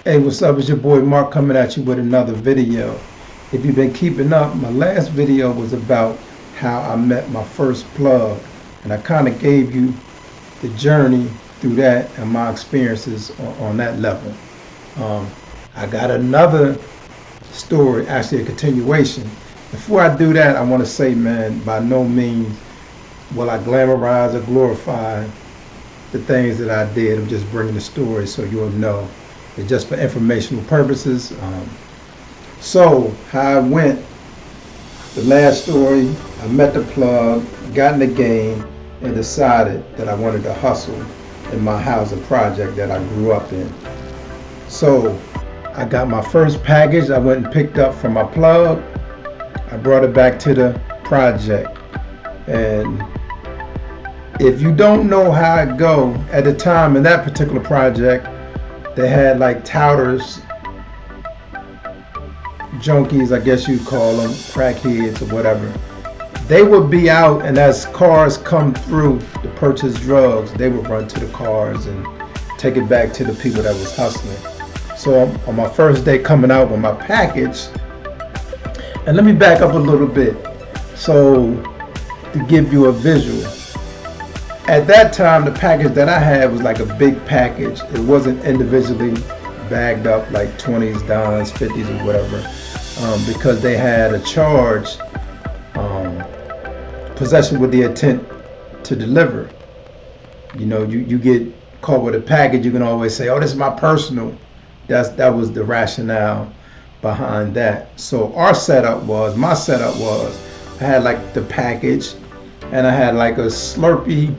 Hey, what's up? It's your boy Mark coming at you with another video. If you've been keeping up, my last video was about how I met my first plug, and I kind of gave you the journey through that and my experiences on that level. Um, I got another story, actually a continuation. Before I do that, I want to say, man, by no means will I glamorize or glorify the things that I did. I'm just bringing the story so you'll know. It's just for informational purposes. So how I went, the last story, I met the plug, got in the game, and decided that I wanted to hustle in my housing project that I grew up in. So I got my first package I went and picked up from my plug. I brought it back to the project. And if you don't know how it go, at the time in that particular project, they had like touters, junkies, I guess you'd call them, crackheads or whatever. They would be out, and as cars come through to purchase drugs, they would run to the cars and take it back to the people that was hustling. So on my first day coming out with my package, and let me back up a little bit. So to give you a visual, at that time the package that I had was like a big package. It wasn't individually bagged up like 20s, dimes, 50s or whatever, because they had a charge, possession with the intent to deliver. You know, you get caught with a package, you can always say, oh, this is my personal. That was the rationale behind that. So my setup was, I had like the package, and I had like a Slurpee.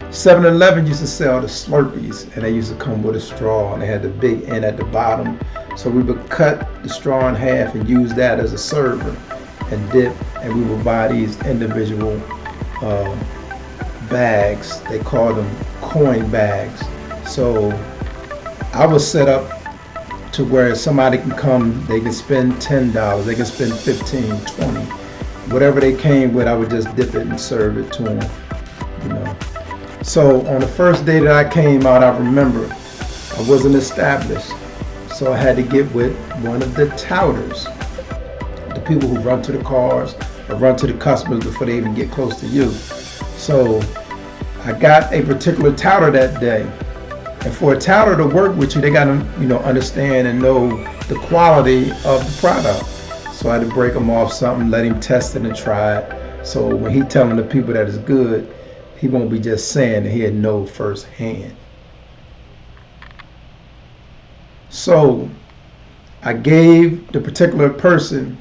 7-Eleven used to sell the Slurpees, and they used to come with a straw, and they had the big end at the bottom. So we would cut the straw in half and use that as a server and dip, and we would buy these individual bags. They called them coin bags. So I was set up to where somebody can come, they can spend $10, they can spend 15, 20, whatever they came with, I would just dip it and serve it to them, you know. So on the first day that I came out, I remember I wasn't established, so I had to get with one of the touters, the people who run to the cars or run to the customers before they even get close to you. So I got a particular touter that day. And for a touter to work with you, they got to, understand and know the quality of the product. So I had to break him off something, let him test it and try it. So when he telling the people that it's good, he won't be just saying that he'll know firsthand. So I gave the particular person,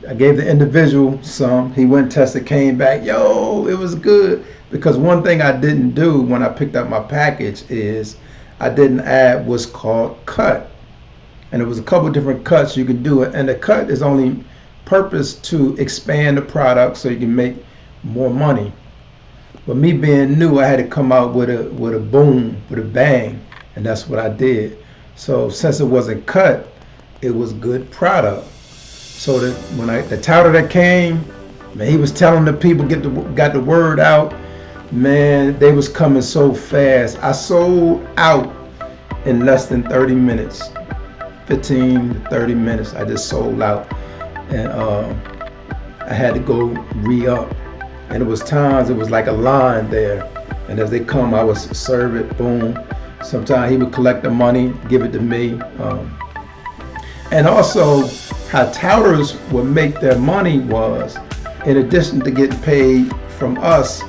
I gave the individual some. He went and tested, came back, yo, it was good. Because one thing I didn't do when I picked up my package is I didn't add what's called cut. And there was a couple different cuts you can do it. And the cut is only purpose to expand the product so you can make more money. But me being new, I had to come out with a boom, with a bang. And that's what I did. So since it wasn't cut, it was good product. So that when the touter that came, man, he was telling the people, got the word out. Man, they was coming so fast. I sold out in less than 30 minutes. 15 to 30 minutes, I just sold out. And I had to go re-up. And it was times, it was like a line there. And as they come, I would serve it, boom. Sometimes he would collect the money, give it to me. And also, how touters would make their money was, in addition to getting paid from us,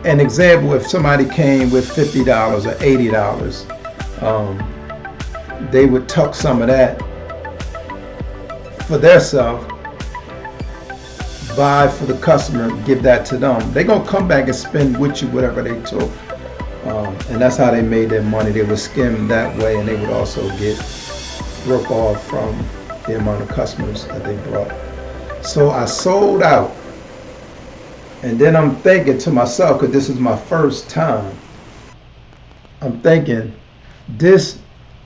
an example, if somebody came with $50 or $80, they would tuck some of that for their self, buy for the customer, give that to them. They're going to come back and spend with you whatever they took. And that's how they made their money. They would skim that way, and they would also get broke off from the amount of customers that they brought. So I sold out. And then I'm thinking to myself, because this is my first time, I'm thinking, this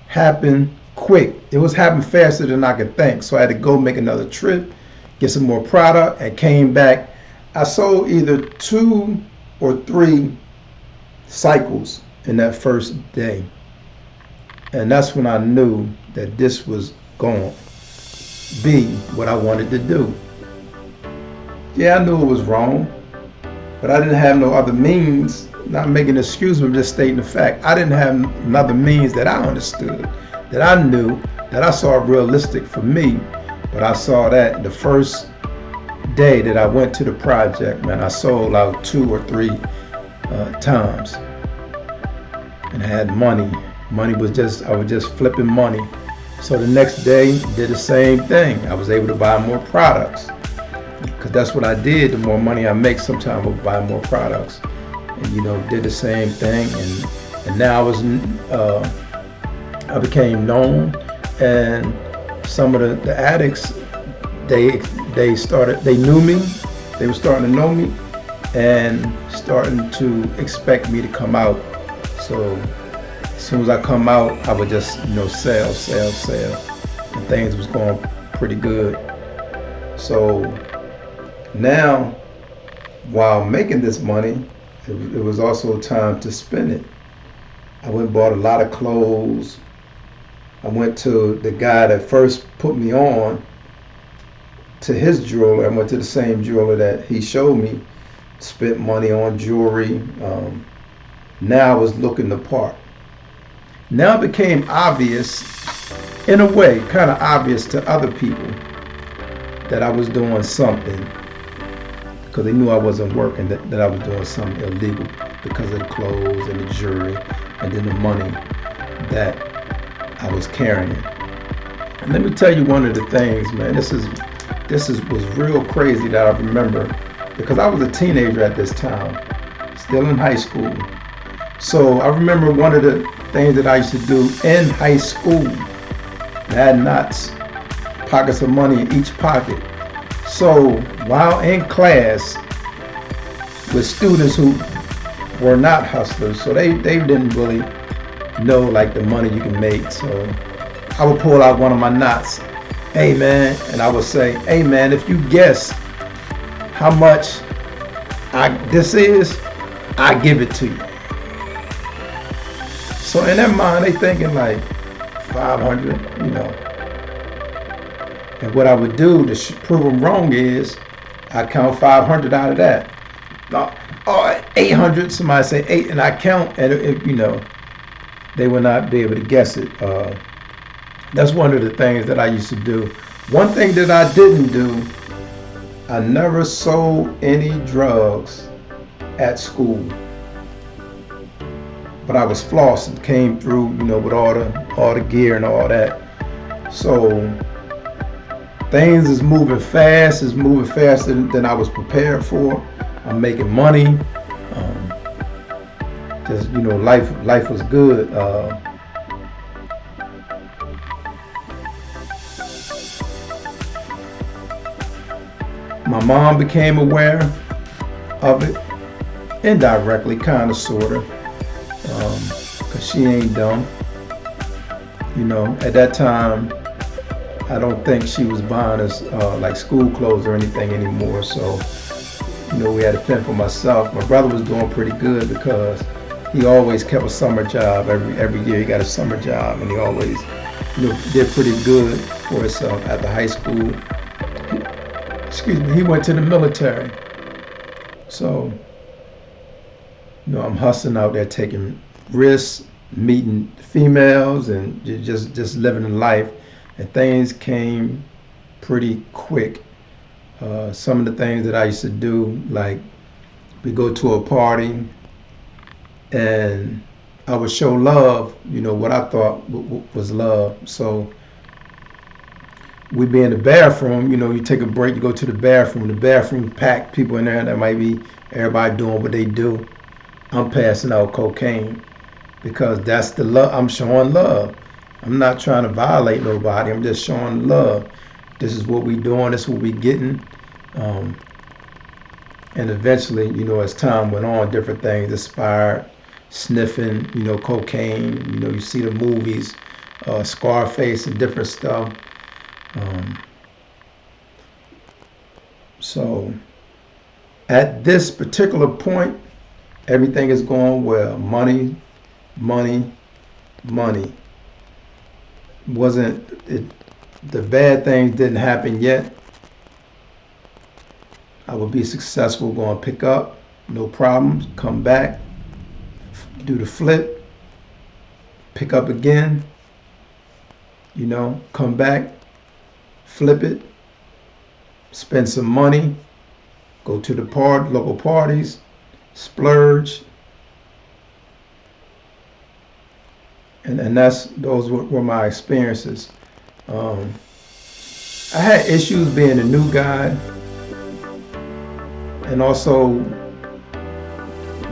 happened quick. It was happening faster than I could think. So I had to go make another trip, get some more product, and came back. I sold either 2 or 3 cycles in that first day. And that's when I knew that this was going to be what I wanted to do. Yeah, I knew it was wrong, but I didn't have no other means. Not making an excuse, but just stating the fact. I didn't have another means that I understood, that I knew, that I saw realistic for me. But I saw that the first day that I went to the project, man, I sold out 2 or 3 times, and I had money. Money was I was just flipping money. So the next day, did the same thing. I was able to buy more products, because that's what I did. The more money I make, sometimes I'll buy more products. And did the same thing, and now I became known, and some of the addicts, they knew me, they were starting to know me, and starting to expect me to come out. So as soon as I come out, I would just sell, and things was going pretty good. So now, while making this money, it was also time to spend it. I went and bought a lot of clothes. I went to the guy that first put me on, to his jeweler. I went to the same jeweler that he showed me, spent money on jewelry. Now I was looking the part. Now it became obvious, in a way, kind of obvious to other people, that I was doing something, because they knew I wasn't working, that I was doing something illegal because of the clothes and the jewelry and then the money that I was carrying. And let me tell you one of the things, man, this was real crazy that I remember, because I was a teenager at this time, still in high school. So I remember one of the things that I used to do in high school. I had knots, pockets of money in each pocket. So while in class with students who were not hustlers, so they didn't really know like the money you can make. So I would pull out one of my knots, hey man, and I would say, hey man, if you guess how much this is, I give it to you. So in their mind, they thinking like 500, And what I would do to prove them wrong is I count 500 out of that. Or 800, somebody say 8, and I count, and they will not be able to guess it. That's one of the things that I used to do. One thing that I didn't do, I never sold any drugs at school. But I was flossing, came through, with all the gear and all that. So things is moving fast, it's moving faster than I was prepared for. I'm making money. Life was good. My mom became aware of it, indirectly, kind of, sort of, because she ain't dumb. At that time, I don't think she was buying us like school clothes or anything anymore. So, we had to fend for myself. My brother was doing pretty good, because he always kept a summer job. Every year he got a summer job, and he always, did pretty good for himself at the high school. He went to the military. So, I'm hustling out there, taking risks, meeting females, and just living a life. And things came pretty quick. Some of the things that I used to do, like we go to a party, and I would show love, what I thought was love. So we'd be in the bathroom, you take a break, you go to the bathroom packed, people in there, that might be everybody doing what they do. I'm passing out cocaine, because that's the love. I'm showing love. I'm not trying to violate nobody. I'm just showing love. This is what we doing. This is what we getting. And eventually, as time went on, different things inspired. Sniffing, cocaine. You see the movies, Scarface and different stuff. So at this particular point, everything is going well. Money, money, money. wasn't it, the bad things didn't happen yet, I would be successful, going to pick up, no problems, come back, do the flip, pick up again, come back, flip it, spend some money, go to the local parties, splurge, and those were my experiences. I had issues being a new guy, and also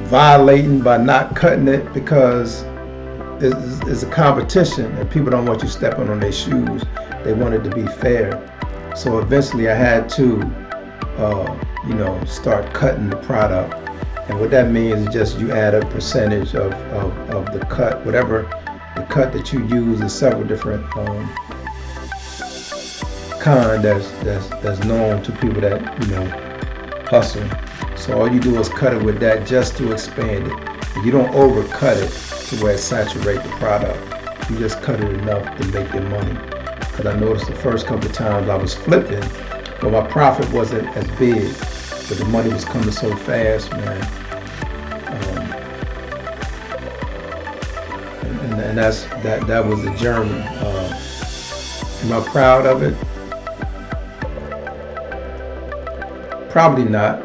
violating by not cutting it, because it's a competition and people don't want you stepping on their shoes. They want it to be fair. So eventually I had to, start cutting the product. And what that means is just you add a percentage of the cut, whatever the cut that you use. Is several different kind that's known to people that hustle. So all you do is cut it with that just to expand it. You don't overcut it to where it saturates the product. You just cut it enough to make your money. Because I noticed the first couple of times I was flipping, but my profit wasn't as big, but the money was coming so fast, man. And that was the journey. Am I proud of it? Probably not.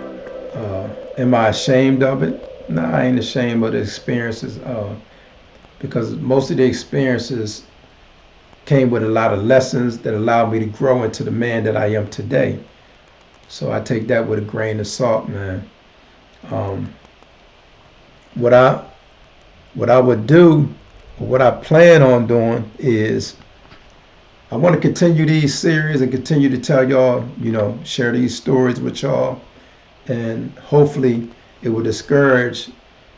Am I ashamed of it? No, I ain't ashamed of the experiences, because most of the experiences came with a lot of lessons that allowed me to grow into the man that I am today. So I take that with a grain of salt, man. What I would do, or what I plan on doing, is I want to continue these series and continue to tell y'all, share these stories with y'all, and hopefully it will discourage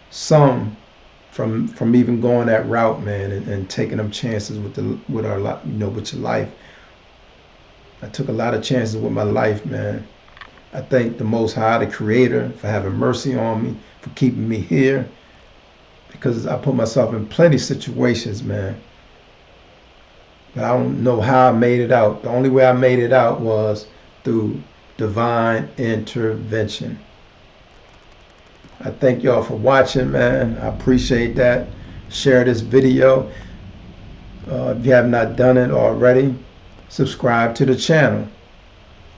some from even going that route, man, and taking them chances with your life. I took a lot of chances with my life, man. I thank the Most High, the Creator, for having mercy on me, for keeping me here, because I put myself in plenty of situations, man. But I don't know how I made it out. The only way I made it out was through divine intervention. I thank y'all for watching, man. I appreciate that. Share this video. If you have not done it already, subscribe to the channel.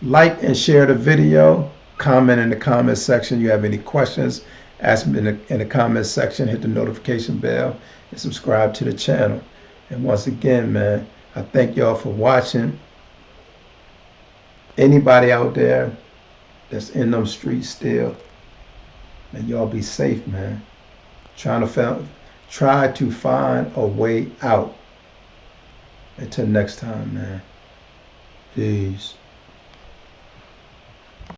Like and share the video. Comment in the comment section. If you have any questions, ask me in the comment section. Hit the notification bell and subscribe to the channel. And once again, man, I thank y'all for watching. Anybody out there that's in them streets still, and y'all be safe, man. Try to find a way out. Until next time, man. Peace.